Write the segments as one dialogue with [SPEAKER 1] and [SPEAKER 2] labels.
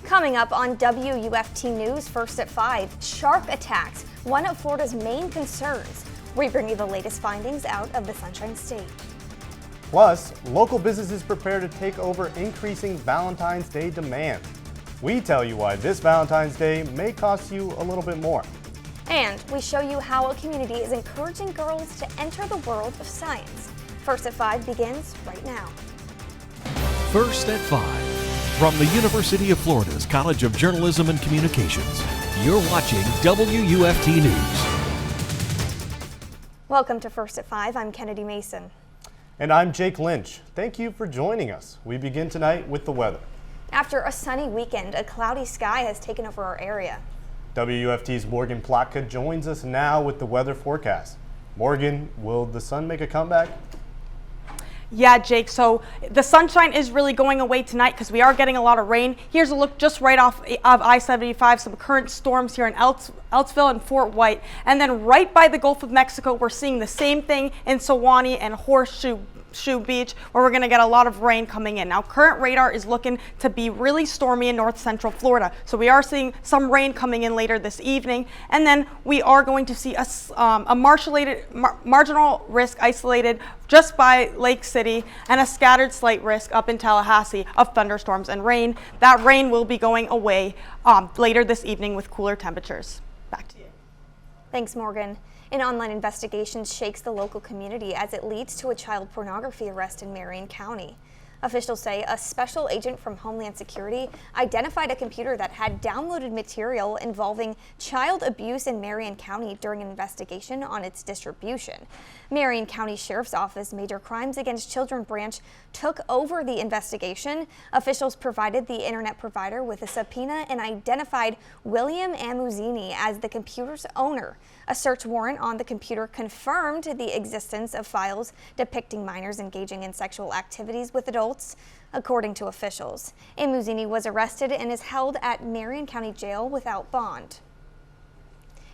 [SPEAKER 1] Coming up on WUFT News, first at 5, shark attacks, one of Florida's main concerns. We bring you the latest findings out of the Sunshine State.
[SPEAKER 2] Plus, local businesses prepare to take over increasing Valentine's Day demand. We tell you why this Valentine's Day may cost you a little bit more.
[SPEAKER 1] And we show you how a community is encouraging girls to enter the world of science. First at 5 begins right now.
[SPEAKER 3] First at 5. From the University of Florida's College of Journalism and Communications, you're watching WUFT News.
[SPEAKER 1] Welcome to First at 5. I'm Kennedy Mason.
[SPEAKER 2] And I'm Jake Lynch. Thank you for joining us. We begin tonight with the weather.
[SPEAKER 1] After a sunny weekend, a cloudy sky has taken over our area.
[SPEAKER 2] WUFT's Morgan Plotka joins us now with the weather forecast. Morgan, will the sun make a comeback?
[SPEAKER 4] Yeah, Jake, so the sunshine is really going away tonight because we are getting a lot of rain. Here's a look just right off of I-75, some current storms here in Eltsville and Fort White. And then right by the Gulf of Mexico, we're seeing the same thing in Sewanee and Horseshoe Beach, where we're going to get a lot of rain coming in. Now, current radar is looking to be really stormy in north central Florida. So we are seeing some rain coming in later this evening. And then we are going to see a marginal risk isolated just by Lake City and a scattered slight risk up in Tallahassee of thunderstorms and rain. That rain will be going away later this evening with cooler temperatures. Back to you.
[SPEAKER 1] Thanks, Morgan. An online investigation shakes the local community as it leads to a child pornography arrest in Marion County. Officials say a special agent from Homeland Security identified a computer that had downloaded material involving child abuse in Marion County during an investigation on its distribution. Marion County Sheriff's Office Major Crimes Against Children branch took over the investigation. Officials provided the internet provider with a subpoena and identified William Amuzini as the computer's owner. A search warrant on the computer confirmed the existence of files depicting minors engaging in sexual activities with adults, according to officials. Amuzini was arrested and is held at Marion County Jail without bond.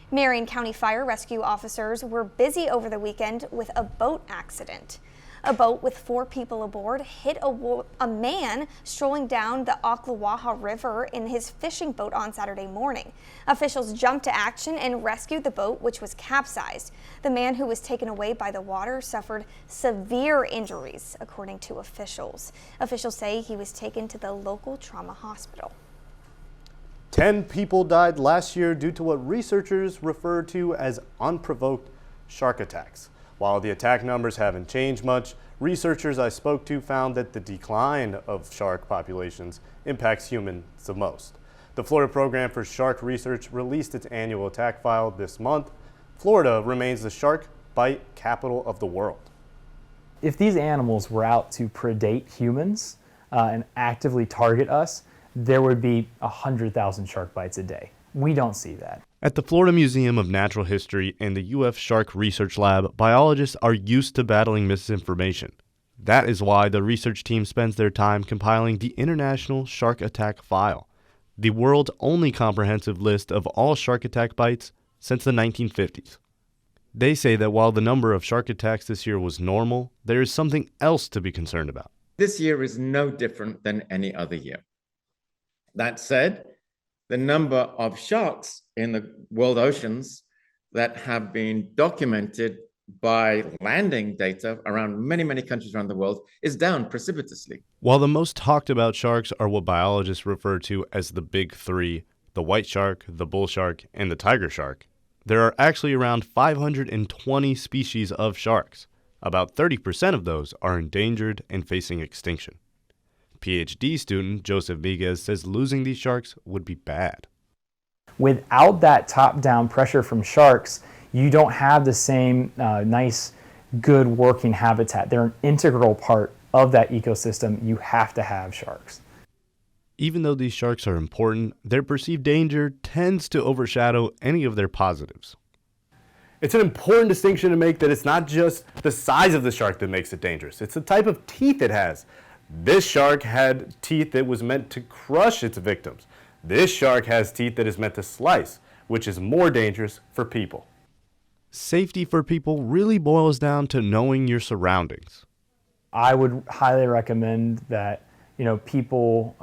[SPEAKER 1] Marion County Fire Rescue officers were busy over the weekend with a boat accident. A boat with 4 people aboard hit a man strolling down the Ocklawaha River in his fishing boat on Saturday morning. Officials jumped to action and rescued the boat, which was capsized. The man who was taken away by the water suffered severe injuries, according to officials. Officials say he was taken to the local trauma hospital.
[SPEAKER 2] 10 people died last year due to what researchers refer to as unprovoked shark attacks. While the attack numbers haven't changed much, researchers I spoke to found that the decline of shark populations impacts humans the most. The Florida Program for Shark Research released its annual attack file this month. Florida remains the shark bite capital of the world.
[SPEAKER 5] If these animals were out to predate humans and actively target us, there would be 100,000 shark bites a day. We don't see that.
[SPEAKER 2] At the Florida Museum of Natural History and the UF Shark Research Lab, biologists are used to battling misinformation. That is why the research team spends their time compiling the International Shark Attack File, the world's only comprehensive list of all shark attack bites since the 1950s. They say that while the number of shark attacks this year was normal, there is something else to be concerned about.
[SPEAKER 6] This year is no different than any other year. That said, the number of sharks in the world oceans that have been documented by landing data around many countries around the world is down precipitously.
[SPEAKER 2] While the most talked about sharks are what biologists refer to as the big 3, the white shark, the bull shark, and the tiger shark, there are actually around 520 species of sharks. About 30% of those are endangered and facing extinction. PhD student Joseph Miguez says losing these sharks would be bad.
[SPEAKER 5] Without that top-down pressure from sharks, you don't have the same nice, good working habitat. They're an integral part of that ecosystem. You have to have sharks.
[SPEAKER 2] Even though these sharks are important, their perceived danger tends to overshadow any of their positives. It's an important distinction to make that it's not just the size of the shark that makes it dangerous. It's the type of teeth it has. This shark had teeth that was meant to crush its victims. This shark has teeth that is meant to slice, which is more dangerous for people. Safety for people really boils down to knowing your surroundings.
[SPEAKER 5] I would highly recommend that people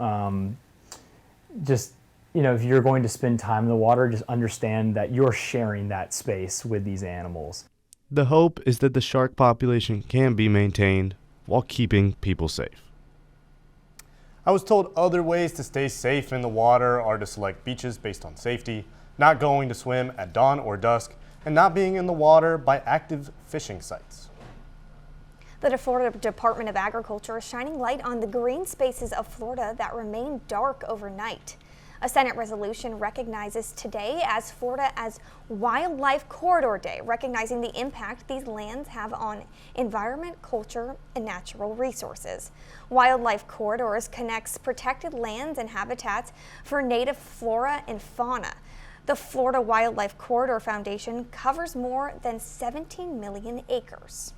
[SPEAKER 5] just, if you're going to spend time in the water, just understand that you're sharing that space with these animals.
[SPEAKER 2] The hope is that the shark population can be maintained while keeping people safe. I was told other ways to stay safe in the water are to select beaches based on safety, not going to swim at dawn or dusk, and not being in the water by active fishing sites.
[SPEAKER 1] The Florida Department of Agriculture is shining light on the green spaces of Florida that remain dark overnight. A Senate resolution recognizes today as Florida as Wildlife Corridor Day, recognizing the impact these lands have on environment, culture, and natural resources. Wildlife Corridors connects protected lands and habitats for native flora and fauna. The Florida Wildlife Corridor Foundation covers more than 17 million acres.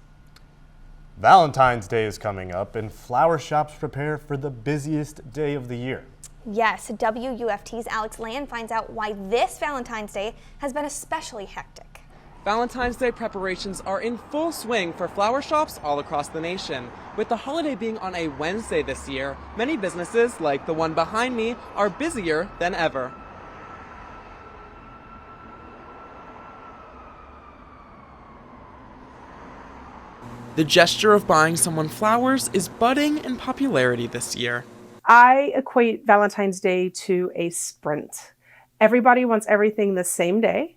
[SPEAKER 2] Valentine's Day is coming up, and flower shops prepare for the busiest day of the year.
[SPEAKER 1] Yes, WUFT's Alex Land finds out why this Valentine's Day has been especially hectic.
[SPEAKER 7] Valentine's Day preparations are in full swing for flower shops all across the nation. With the holiday being on a Wednesday this year, many businesses, like the one behind me, are busier than ever. The gesture of buying someone flowers is budding in popularity this year.
[SPEAKER 8] I equate Valentine's Day to a sprint. Everybody wants everything the same day.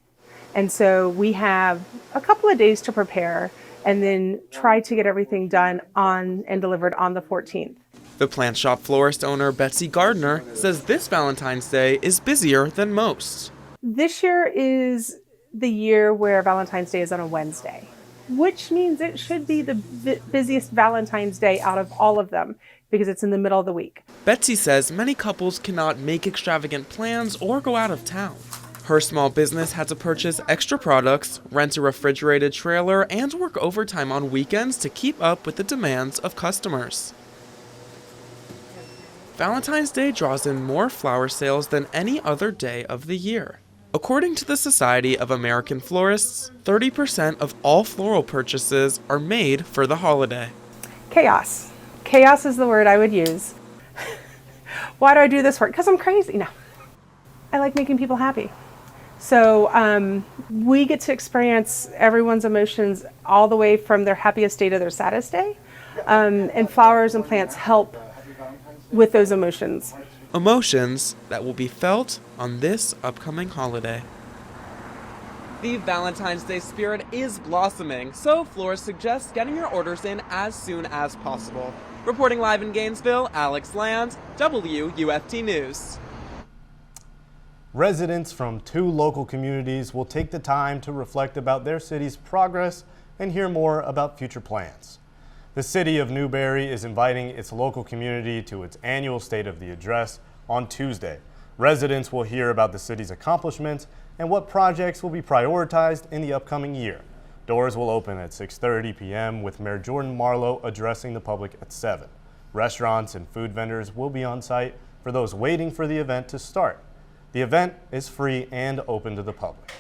[SPEAKER 8] And so we have a couple of days to prepare and then try to get everything done on and delivered on the 14th.
[SPEAKER 7] The plant shop florist owner Betsy Gardner says this Valentine's Day is busier than most.
[SPEAKER 8] This year is the year where Valentine's Day is on a Wednesday, which means it should be the busiest Valentine's Day out of all of them because it's in the middle of the week.
[SPEAKER 7] Betsy says many couples cannot make extravagant plans or go out of town. Her small business had to purchase extra products, rent a refrigerated trailer, and work overtime on weekends to keep up with the demands of customers. Valentine's Day draws in more flower sales than any other day of the year. According to the Society of American Florists, 30% of all floral purchases are made for the holiday.
[SPEAKER 8] Chaos. Chaos is the word I would use. Why do I do this work? Because I'm crazy. No. I like making people happy. So we get to experience everyone's emotions all the way from their happiest day to their saddest day. And flowers and plants help with those emotions.
[SPEAKER 7] Emotions that will be felt on this upcoming holiday. The Valentine's Day spirit is blossoming, so florists suggest getting your orders in as soon as possible. Reporting live in Gainesville, Alex Land, WUFT News.
[SPEAKER 2] Residents from 2 local communities will take the time to reflect about their city's progress and hear more about future plans. The city of Newberry is inviting its local community to its annual State of the Address on Tuesday. Residents will hear about the city's accomplishments and what projects will be prioritized in the upcoming year. Doors will open at 6:30 p.m. with Mayor Jordan Marlowe addressing the public at 7. Restaurants and food vendors will be on site for those waiting for the event to start. The event is free and open to the public.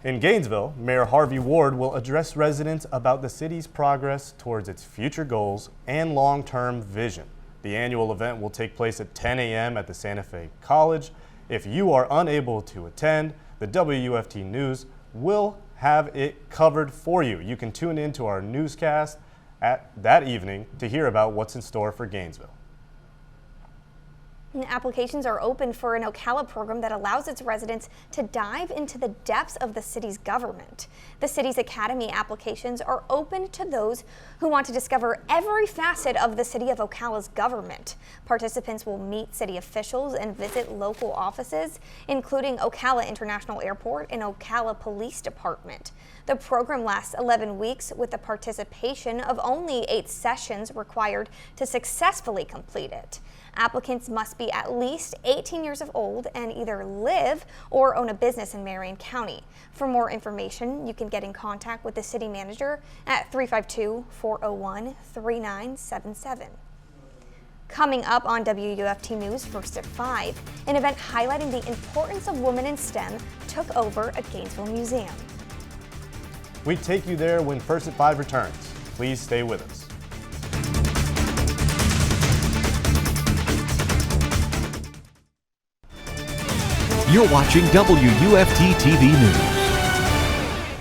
[SPEAKER 2] In Gainesville, Mayor Harvey Ward will address residents about the city's progress towards its future goals and long-term vision. The annual event will take place at 10 a.m. at the Santa Fe College. If you are unable to attend, the WUFT News will have it covered for you. You can tune in to our newscast that evening to hear about what's in store for Gainesville.
[SPEAKER 1] Applications are open for an Ocala program that allows its residents to dive into the depths of the city's government. The city's academy applications are open to those who want to discover every facet of the city of Ocala's government. Participants will meet city officials and visit local offices, including Ocala International Airport and Ocala Police Department. The program lasts 11 weeks with the participation of only 8 sessions required to successfully complete it. Applicants must be at least 18 years of old and either live or own a business in Marion County. For more information, you can get in contact with the city manager at 352-401-3977. Coming up on WUFT News First at 5, an event highlighting the importance of women in STEM took over a Gainesville museum.
[SPEAKER 2] We take you there when First at 5 returns. Please stay with us.
[SPEAKER 3] You're watching WUFT-TV News.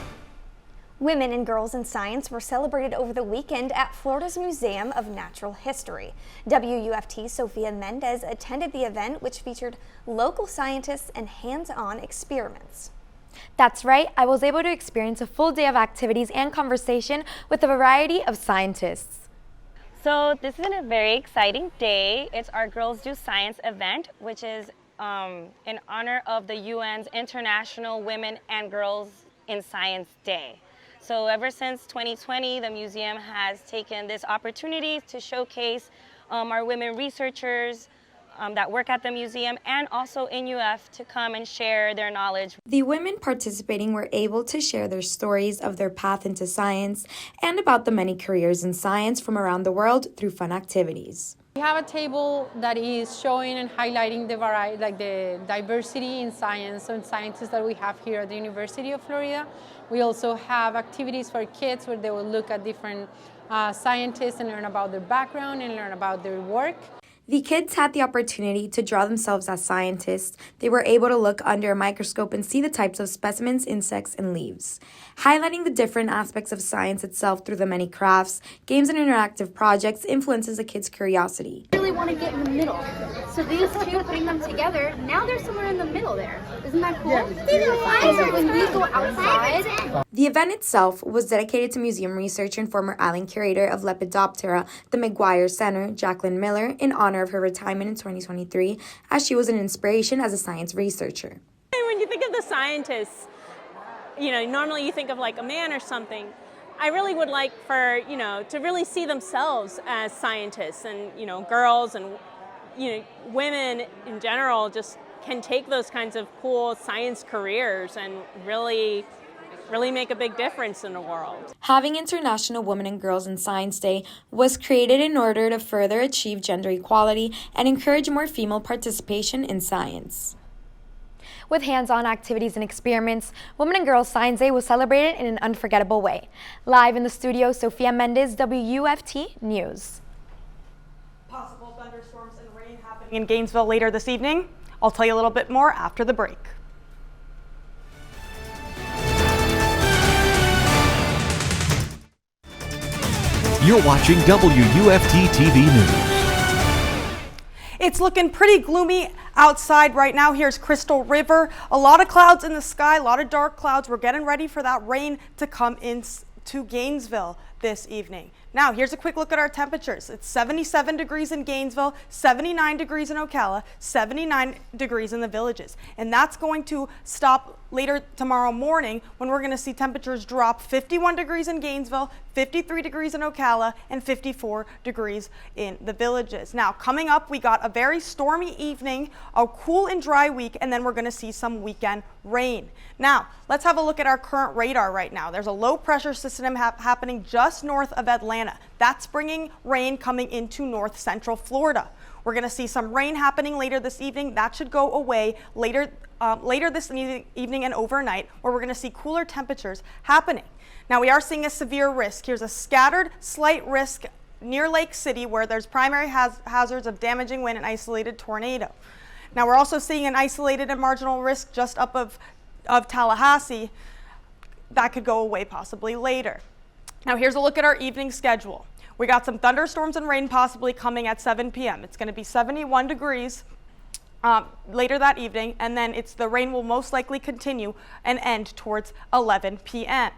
[SPEAKER 1] Women and girls in science were celebrated over the weekend at Florida's Museum of Natural History. WUFT Sofia Mendez attended the event, which featured local scientists and hands-on experiments.
[SPEAKER 9] That's right, I was able to experience a full day of activities and conversation with a variety of scientists.
[SPEAKER 10] So this is a very exciting day. It's our Girls Do Science event, which is in honor of the UN's International Women and Girls in Science Day. So ever since 2020, the museum has taken this opportunity to showcase our women researchers that work at the museum and also in UF to come and share their knowledge.
[SPEAKER 9] The women participating were able to share their stories of their path into science and about the many careers in science from around the world through fun activities.
[SPEAKER 11] We have a table that is showing and highlighting the variety, like the diversity in science and scientists that we have here at the University of Florida. We also have activities for kids where they will look at different scientists and learn about their background and learn about their work.
[SPEAKER 9] The kids had the opportunity to draw themselves as scientists. They were able to look under a microscope and see the types of specimens, insects, and leaves. Highlighting the different aspects of science itself through the many crafts, games, and interactive projects influences a kid's curiosity.
[SPEAKER 12] I really want to get in the middle. So these two, putting them together, now they're somewhere in the middle there. Isn't that cool? So when we go outside...
[SPEAKER 9] The event itself was dedicated to museum researcher and former island curator of Lepidoptera, the McGuire Center, Jacqueline Miller, in honor of her retirement in 2023, as she was an inspiration as a science researcher.
[SPEAKER 13] When you think of the scientists, normally you think of like a man or something. I really would like for, to really see themselves as scientists, and, girls and, women in general just can take those kinds of cool science careers and really make a big difference in the world.
[SPEAKER 9] Having International Women and Girls in Science Day was created in order to further achieve gender equality and encourage more female participation in science. With hands-on activities and experiments, Women and Girls Science Day was celebrated in an unforgettable way. Live in the studio, Sofia Mendez, WUFT News.
[SPEAKER 4] Possible thunderstorms and rain happening in Gainesville later this evening. I'll tell you a little bit more after the break.
[SPEAKER 3] You're watching WUFT-TV News.
[SPEAKER 4] It's looking pretty gloomy outside right now. Here's Crystal River. A lot of clouds in the sky, a lot of dark clouds. We're getting ready for that rain to come into Gainesville this evening. Now, here's a quick look at our temperatures. It's 77 degrees in Gainesville, 79 degrees in Ocala, 79 degrees in the Villages. And that's going to stop later tomorrow morning when we're going to see temperatures drop 51 degrees in Gainesville, 53 degrees in Ocala, and 54 degrees in the Villages. Now, coming up, we got a very stormy evening, a cool and dry week, and then we're going to see some weekend rain. Now, let's have a look at our current radar right now. There's a low pressure system happening just north of Atlanta. That's bringing rain coming into north central Florida. We're going to see some rain happening later this evening. That should go away later this evening and overnight, where we're going to see cooler temperatures happening. Now, we are seeing a severe risk. Here's a scattered slight risk near Lake City, where there's primary hazards of damaging wind and isolated tornado. Now, we're also seeing an isolated and marginal risk just up of Tallahassee. That could go away possibly later. Now, here's a look at our evening schedule. We got some thunderstorms and rain possibly coming at 7 p.m. It's going to be 71 degrees later that evening, and then the rain will most likely continue and end towards 11 p.m.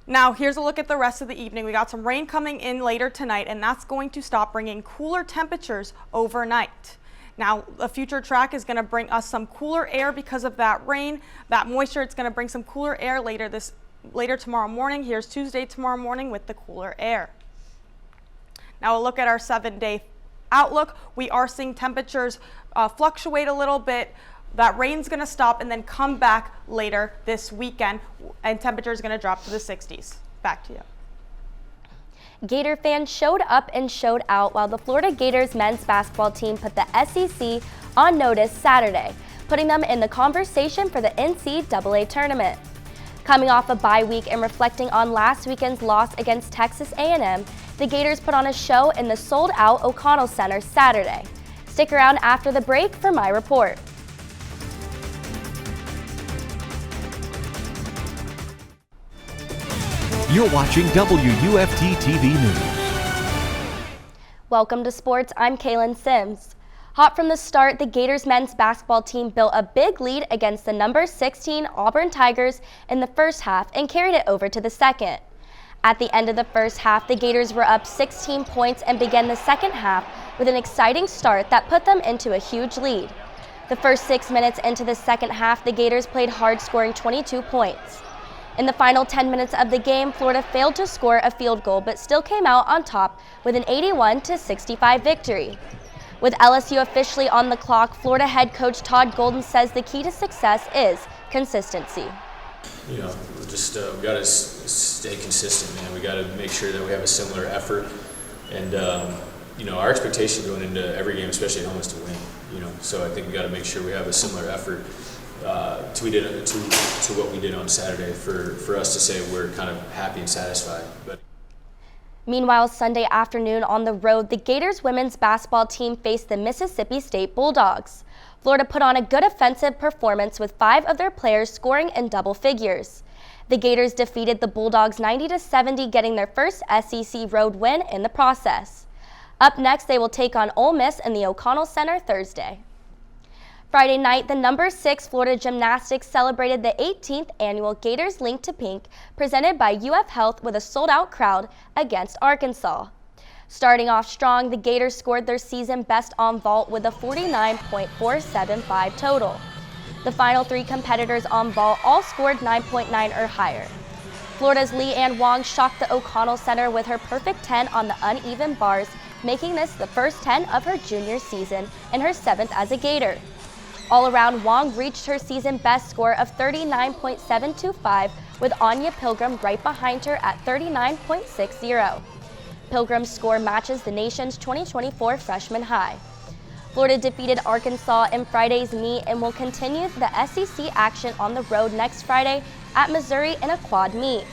[SPEAKER 4] Now, here's a look at the rest of the evening. We got some rain coming in later tonight, and that's going to stop, bringing cooler temperatures overnight. Now, a future track is going to bring us some cooler air because of that rain, that moisture. It's going to bring some cooler air later tomorrow morning. Here's Tuesday tomorrow morning with the cooler air. Now, a look at our 7-day outlook. We are seeing temperatures fluctuate a little bit. That rain's going to stop and then come back later this weekend, and temperature is going to drop to the 60s. Back to you.
[SPEAKER 14] Gator fans showed up and showed out while the Florida Gators men's basketball team put the SEC on notice Saturday, putting them in the conversation for the NCAA tournament. Coming off a bye week and reflecting on last weekend's loss against Texas A&M, the Gators put on a show in the sold-out O'Connell Center Saturday. Stick around after the break for my report.
[SPEAKER 3] You're watching WUFT-TV News.
[SPEAKER 14] Welcome to sports. I'm Kaylann Sims. Hot from the start, the Gators men's basketball team built a big lead against the number 16 Auburn Tigers in the first half and carried it over to the second. At the end of the first half, the Gators were up 16 points and began the second half with an exciting start that put them into a huge lead. The first 6 minutes into the second half, the Gators played hard, scoring 22 points. In the final 10 minutes of the game, Florida failed to score a field goal but still came out on top with an 81-65 victory. With LSU officially on the clock, Florida head coach Todd Golden says the key to success is consistency.
[SPEAKER 15] You know, we got to stay consistent, man. We got to make sure that we have a similar effort. And, you know, our expectation going into every game, especially at home, is to win. You know, so I think we got to make sure we have a similar effort to what we did on Saturday for us to say we're kind of happy and satisfied. But
[SPEAKER 14] meanwhile, Sunday afternoon on the road, the Gators women's basketball team faced the Mississippi State Bulldogs. Florida put on a good offensive performance with 5 of their players scoring in double figures. The Gators defeated the Bulldogs 90-70, getting their first SEC road win in the process. Up next, they will take on Ole Miss in the O'Connell Center Thursday. Friday night, the number 6 Florida Gymnastics celebrated the 18th annual Gators Link to Pink presented by UF Health with a sold-out crowd against Arkansas. Starting off strong, the Gators scored their season best on vault with a 49.475 total. The final 3 competitors on vault all scored 9.9 or higher. Florida's Leanne Wong shocked the O'Connell Center with her perfect 10 on the uneven bars, making this the first 10 of her junior season and her 7th as a Gator. All around, Wong reached her season best score of 39.725, with Anya Pilgrim right behind her at 39.60. Pilgrim's score matches the nation's 2024 freshman high. Florida defeated Arkansas in Friday's meet and will continue the SEC action on the road next Friday at Missouri in a quad meet.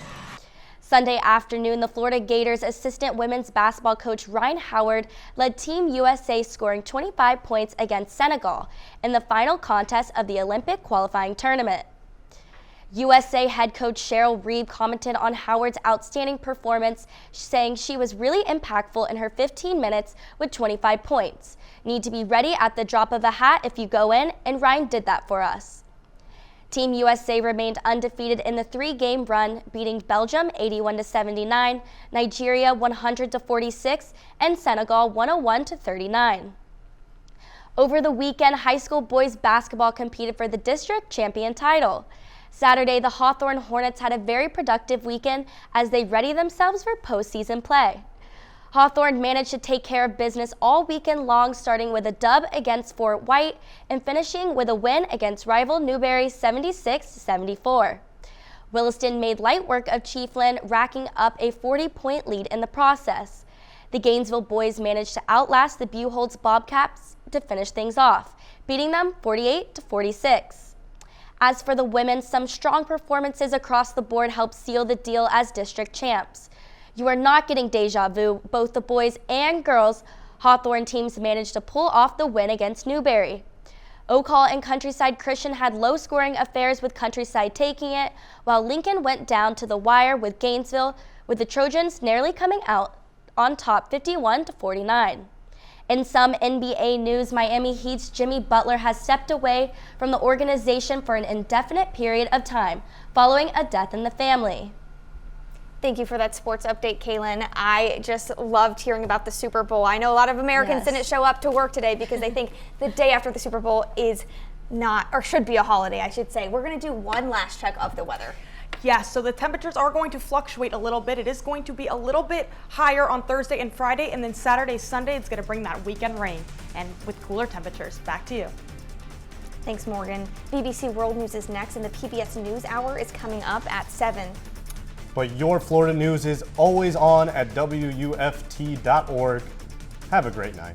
[SPEAKER 14] Sunday afternoon, the Florida Gators assistant women's basketball coach Ryan Howard led Team USA, scoring 25 points against Senegal in the final contest of the Olympic qualifying tournament. USA head coach Cheryl Reeve commented on Howard's outstanding performance, saying she was really impactful in her 15 minutes with 25 points. Need to be ready at the drop of a hat if you go in, and Ryan did that for us. Team USA remained undefeated in the 3-game run, beating Belgium 81-79, Nigeria 100-46, and Senegal 101-39. Over the weekend, high school boys basketball competed for the district champion title. Saturday, the Hawthorne Hornets had a very productive weekend as they ready themselves for postseason play. Hawthorne managed to take care of business all weekend long, starting with a dub against Fort White and finishing with a win against rival Newberry 76-74. Williston made light work of Chiefland, racking up a 40-point lead in the process. The Gainesville boys managed to outlast the Buchholz Bobcats to finish things off, beating them 48-46. As for the women, some strong performances across the board helped seal the deal as district champs. You are not getting deja vu. Both the boys and girls Hawthorne teams managed to pull off the win against Newberry. Oak Hall and Countryside Christian had low-scoring affairs, with Countryside taking it, while Lincoln went down to the wire with Gainesville, with the Trojans narrowly coming out on top 51-49. In some NBA news, Miami Heat's Jimmy Butler has stepped away from the organization for an indefinite period of time following a death in the family.
[SPEAKER 1] Thank you for that sports update, Kaylann. I just loved hearing about the Super Bowl. I know a lot of Americans didn't show up to work today because they think the day after the Super Bowl is not, or should be, a holiday, I should say. We're going to do one last check of the weather.
[SPEAKER 4] Yes, so the temperatures are going to fluctuate a little bit. It is going to be a little bit higher on Thursday and Friday, and then Saturday, Sunday, it's going to bring that weekend rain and with cooler temperatures. Back to you.
[SPEAKER 1] Thanks, Morgan. BBC World News is next, and the PBS News Hour is coming up at 7.
[SPEAKER 2] But your Florida news is always on at WUFT.org. Have a great night.